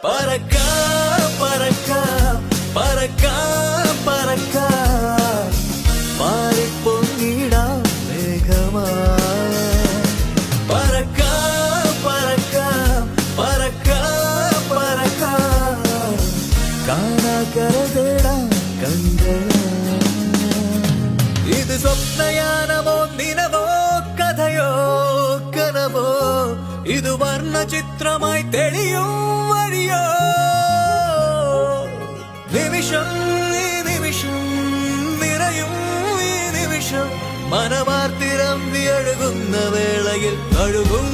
പറക്കാം പറക്കാം പറക്കാം പറക്കാം മാറിപ്പൊങ്ങിടാം മേഘമായി പറക്കാം പറക്കാം പറക്കാം പറക്കാം കാണാക്കര തേടാം കണ്ടയാ ഇത് സ്വപ്നയാനമോ നിനവോ കഥയോ കനവോ ഇത് വർണ്ണ ചിത്രമായി തെളിയും വഴിയോ നിമിഷം ഈ നിമിഷം നിറയും ഈ നിമിഷം മനമാർത്തിരം വിയഴുകുന്ന വേളയിൽ കഴുകും